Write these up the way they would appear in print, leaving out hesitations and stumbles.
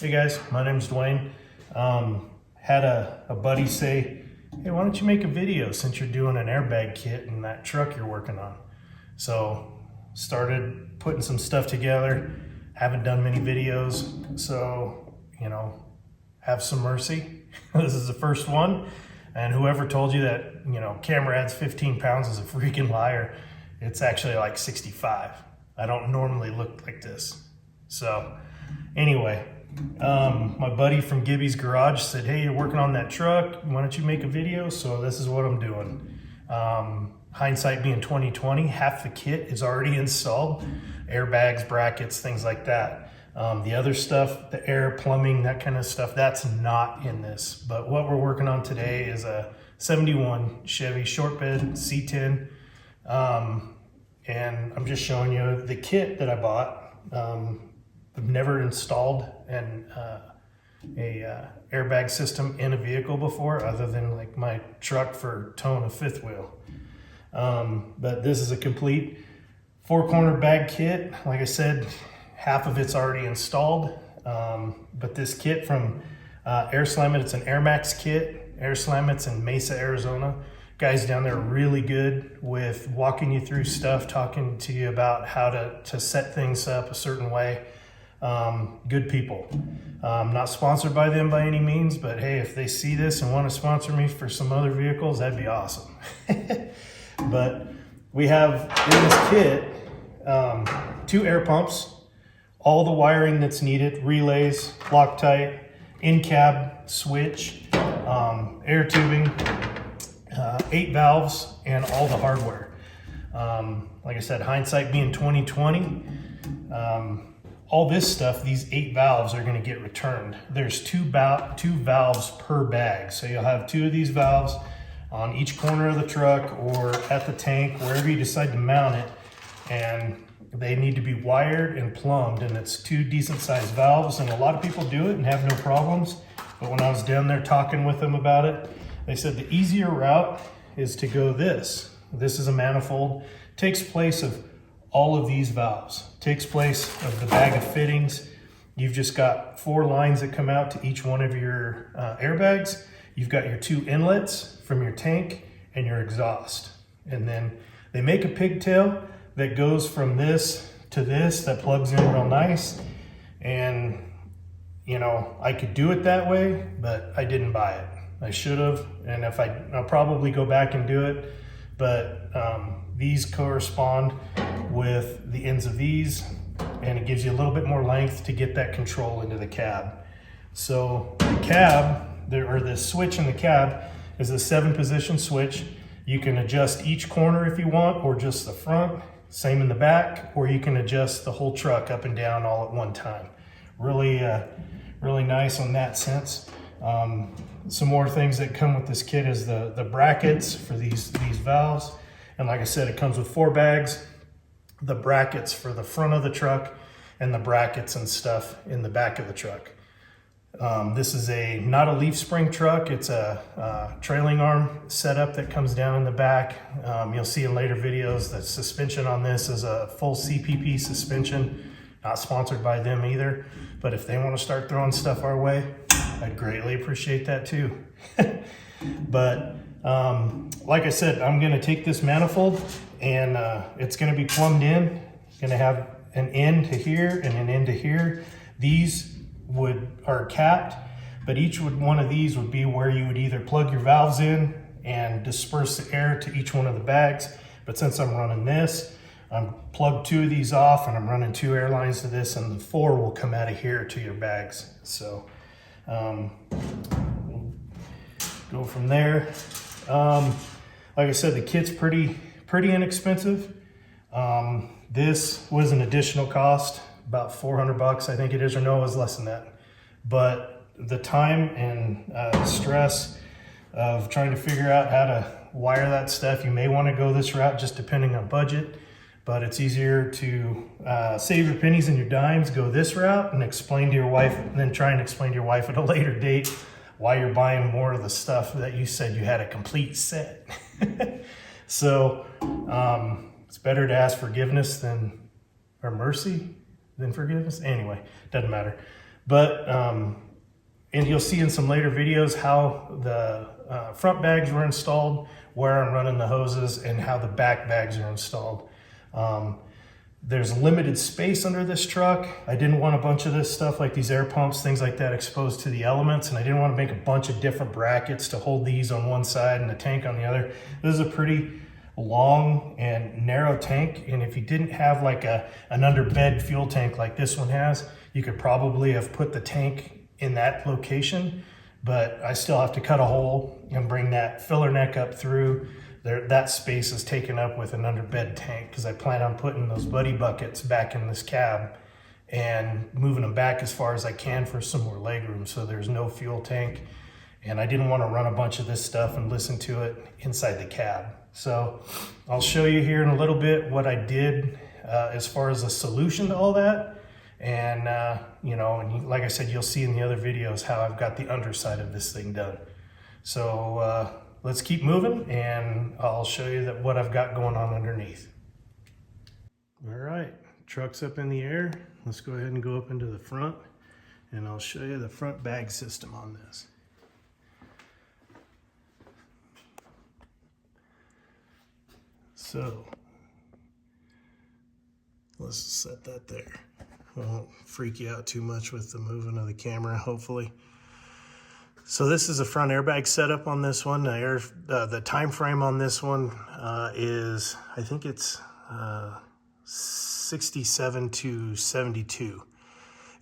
Hey guys, my name's Dwayne. Had a buddy say, hey, why don't you make a video since you're doing an airbag kit in that truck you're working on? So started putting some stuff together. Haven't done many videos, so have some mercy. This is the first one, and whoever told you that camera adds 15 pounds is a freaking liar. It's actually like 65. I don't normally look like this. So anyway, my buddy from Gibby's Garage said, hey, you're working on that truck, why don't you make a video? So this is what I'm doing. Hindsight being 2020, half the kit is already installed. Airbags, brackets, things like that. The other stuff, the air, plumbing, that kind of stuff, that's not in this. But what we're working on today is a 71 Chevy short bed C10. And I'm just showing you the kit that I bought. I've never installed a airbag system in a vehicle before, other than like my truck for towing a fifth wheel. But this is a complete 4-corner bag kit. Like I said, half of it's already installed. But this kit from Air Slam It, it's an Air Max kit. Air Slam It's in Mesa, Arizona. Guys down there are really good with walking you through stuff, talking to you about how to set things up a certain way. Good people. Not sponsored by them by any means, but hey, if they see this and want to sponsor me for some other vehicles, that'd be awesome. But we have in this kit 2 air pumps, all the wiring that's needed, relays, Loctite, in-cab switch, air tubing, 8 valves, and all the hardware. Like I said, hindsight being 2020, all this stuff, these 8 valves are going to get returned. There's 2 valves per bag. So you'll have 2 of these valves on each corner of the truck or at the tank, wherever you decide to mount it. And they need to be wired and plumbed, and it's 2 decent sized valves. And a lot of people do it and have no problems. But when I was down there talking with them about it, they said the easier route is to go this. This is a manifold, takes place of all of these valves, takes place of the bag of fittings. You've just got 4 lines that come out to each one of your airbags. You've got your 2 inlets from your tank and your exhaust. And then they make a pigtail that goes from this to this that plugs in real nice. And I could do it that way, but I didn't buy it. I should have, and I'll probably go back and do it, but these correspond with the ends of these, and it gives you a little bit more length to get that control into the cab. So the cab, or the switch in the cab, is a 7-position switch. You can adjust each corner if you want, or just the front, same in the back, or you can adjust the whole truck up and down all at one time. Really, really nice on that sense. Some more things that come with this kit is the brackets for these valves. And like I said, it comes with 4 bags, the brackets for the front of the truck, and the brackets and stuff in the back of the truck. This is not a leaf spring truck. It's a trailing arm setup that comes down in the back. You'll see in later videos the suspension on this is a full CPP suspension. Not sponsored by them either, but if they want to start throwing stuff our way, I'd greatly appreciate that too. But like I said, I'm going to take this manifold and it's going to be plumbed in. It's going to have an end to here and an end to here. These are capped, but each one of these would be where you would either plug your valves in and disperse the air to each one of the bags. But since I'm running this, I'm plugged 2 of these off, and I'm running 2 air lines to this, and the 4 will come out of here to your bags. So we'll go from there. Like I said, the kit's pretty inexpensive. This was an additional cost, about $400, I think it is, or no, it was less than that. But the time and stress of trying to figure out how to wire that stuff, you may want to go this route just depending on budget. But it's easier to save your pennies and your dimes, go this route, and explain to your wife, and then try and explain to your wife at a later date why you're buying more of the stuff that you said you had a complete set. So it's better to ask forgiveness or mercy than forgiveness. Anyway, doesn't matter. But and you'll see in some later videos how the front bags were installed, where I'm running the hoses, and how the back bags are installed. There's limited space under this truck. I didn't want a bunch of this stuff like these air pumps, things like that, exposed to the elements, and I didn't want to make a bunch of different brackets to hold these on one side and the tank on the other. This is a pretty long and narrow tank, and if you didn't have like an underbed fuel tank like this one has, you could probably have put the tank in that location, but I still have to cut a hole and bring that filler neck up through. That space is taken up with an underbed tank because I plan on putting those buddy buckets back in this cab and moving them back as far as I can for some more legroom, so there's no fuel tank. And I didn't want to run a bunch of this stuff and listen to it inside the cab. So I'll show you here in a little bit what I did as far as a solution to all that. And, you know, and like I said, you'll see in the other videos how I've got the underside of this thing done. So let's keep moving and I'll show you what I've got going on underneath. All right, truck's up in the air. Let's go ahead and go up into the front and I'll show you the front bag system on this. So let's set that there. Won't freak you out too much with the moving of the camera, hopefully. So this is a front airbag setup on this one. The time frame on this one is, I think it's 67 to 72.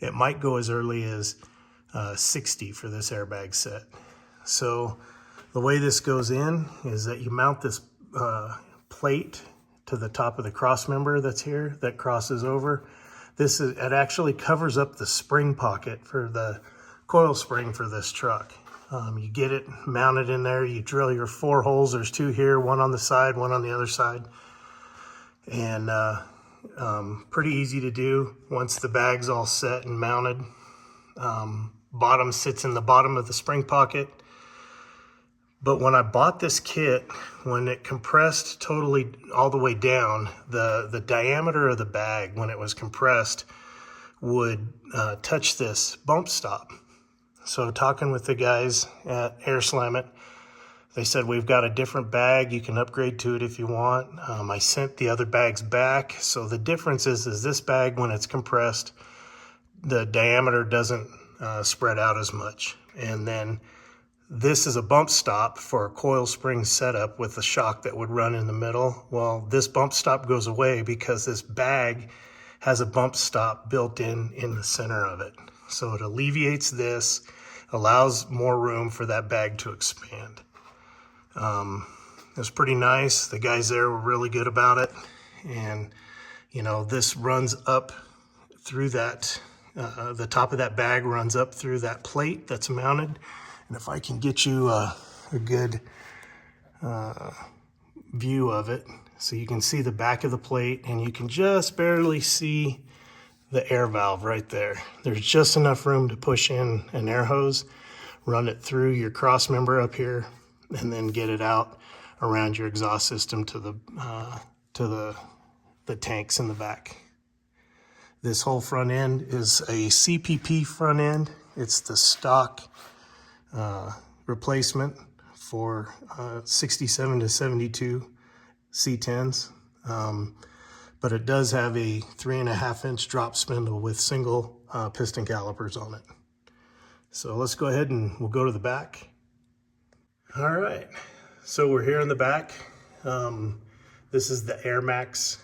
It might go as early as 60 for this airbag set. So the way this goes in is that you mount this plate to the top of the cross member that's here that crosses over. It actually covers up the spring pocket for the coil spring for this truck. You get it mounted in there, you drill your 4 holes. There's 2 here, 1 on the side, 1 on the other side. And pretty easy to do once the bag's all set and mounted. Bottom sits in the bottom of the spring pocket. But when I bought this kit, when it compressed totally all the way down, the diameter of the bag when it was compressed would touch this bump stop. So talking with the guys at Air Slam It, they said, we've got a different bag. You can upgrade to it if you want. I sent the other bags back. So the difference is this bag, when it's compressed, the diameter doesn't spread out as much. And then this is a bump stop for a coil spring setup with a shock that would run in the middle. Well, this bump stop goes away because this bag has a bump stop built in the center of it. So it alleviates this, allows more room for that bag to expand. It was pretty nice. The guys there were really good about it. And, you know, this runs up through that, the top of that bag runs up through that plate that's mounted. And if I can get you a good view of it, so you can see the back of the plate and you can just barely see the air valve right there. There's just enough room to push in an air hose, run it through your cross member up here, and then get it out around your exhaust system to the tanks in the back. This whole front end is a CPP front end. It's the stock replacement for 67 to 72 C10s. But it does have a 3.5-inch drop spindle with single piston calipers on it. So let's go ahead and we'll go to the back. All right, so we're here in the back. This is the Air Max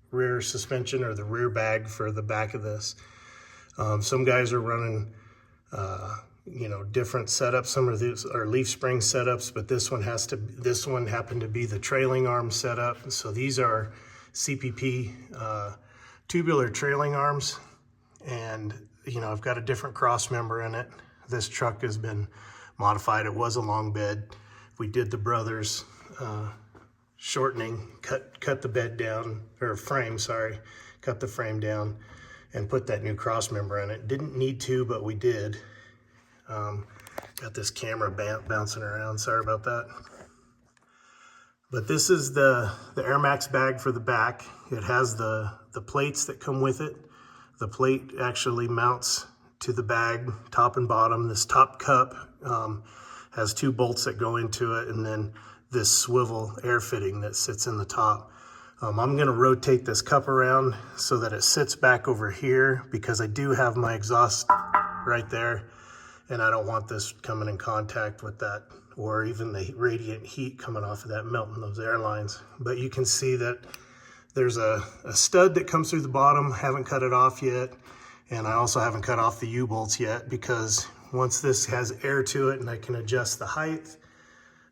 rear suspension, or the rear bag for the back of this. Some guys are running you know, different setups. Some of these are leaf spring setups, but this one happened to be the trailing arm setup. So these are CPP tubular trailing arms, and you know, I've got a different cross member in it. This truck has been modified. It was a long bed. We did the brothers shortening, cut the bed down, or frame, sorry, cut the frame down and put that new cross member in it. Didn't need to, but we did. Got this camera bouncing around, sorry about that. But this is the Air Max bag for the back. It has the plates that come with it. The plate actually mounts to the bag, top and bottom. This top cup has 2 bolts that go into it, and then this swivel air fitting that sits in the top. I'm gonna rotate this cup around so that it sits back over here, because I do have my exhaust right there, and I don't want this coming in contact with that, or even the radiant heat coming off of that melting those air lines. But you can see that there's a stud that comes through the bottom. Haven't cut it off yet, and I also haven't cut off the U-bolts yet, because once this has air to it and I can adjust the height,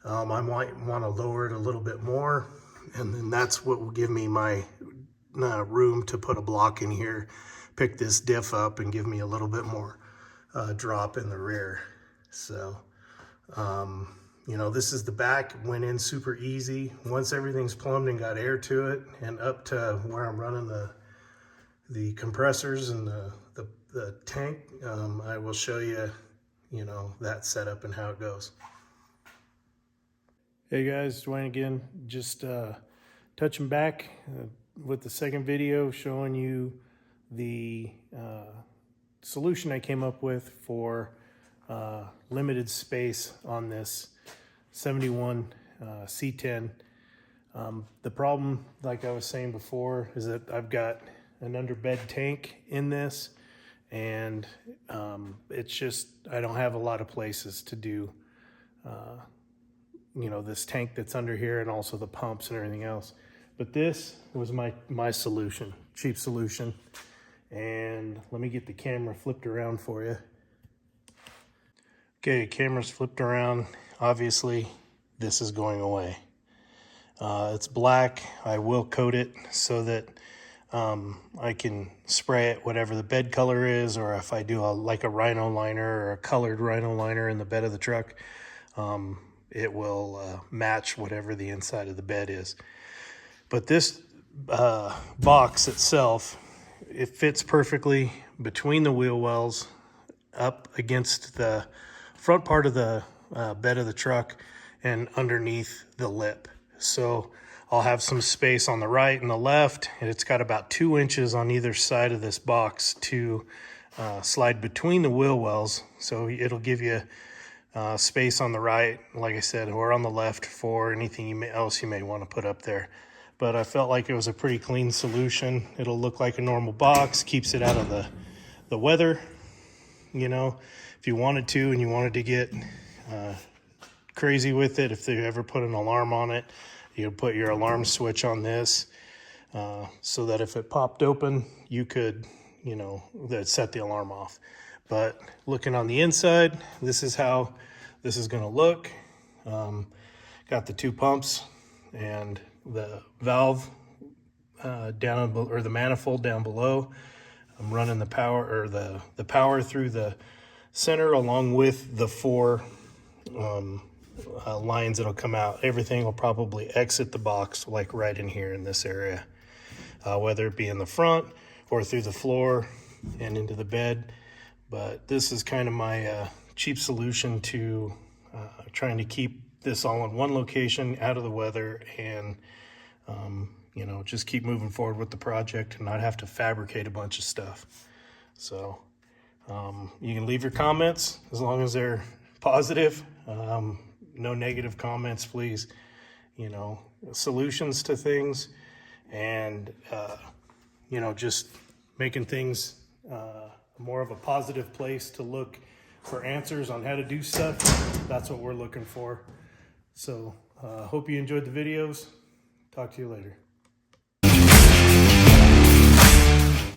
I might want to lower it a little bit more, and then that's what will give me my room to put a block in here, pick this diff up, and give me a little bit more drop in the rear. So you know, this is the back. Went in super easy. Once everything's plumbed and got air to it, and up to where I'm running the compressors and the tank, I will show you, you know, that setup and how it goes. Hey guys, Dwayne again. Just touching back with the second video, showing you the solution I came up with for limited space on this 71 C10. The problem, like I was saying before, is that I've got an underbed tank in this, and it's just, I don't have a lot of places to do you know, this tank that's under here, and also the pumps and everything else. But this was my solution, cheap solution. And let me get the camera flipped around for you. Okay, camera's flipped around. Obviously, this is going away. It's black. I will coat it so that I can spray it whatever the bed color is, or if I do like a rhino liner or a colored rhino liner in the bed of the truck, it will match whatever the inside of the bed is. But this box itself, it fits perfectly between the wheel wells, up against the front part of the bed of the truck, and underneath the lip. So I'll have some space on the right and the left, and it's got about 2 inches on either side of this box to slide between the wheel wells. So it'll give you space on the right, like I said, or on the left for anything else you may want to put up there. But I felt like it was a pretty clean solution. It'll look like a normal box, keeps it out of the weather. You know, if you wanted to, and you wanted to get crazy with it, if they ever put an alarm on it, you would put your alarm switch on this, so that if it popped open, you could, you know, that set the alarm off. But looking on the inside, this is how this is going to look. Got the 2 pumps and the valve down, or the manifold down below. I'm running the power, or the power through the center, along with the 4 lines that'll come out. Everything will probably exit the box like right in here in this area, whether it be in the front or through the floor and into the bed. But this is kind of my cheap solution to trying to keep this all in one location, out of the weather, and you know, just keep moving forward with the project and not have to fabricate a bunch of stuff. So you can leave your comments as long as they're positive. No negative comments, please. You know, solutions to things, and you know, just making things more of a positive place to look for answers on how to do stuff. That's what we're looking for. So hope you enjoyed the videos. Talk to you later.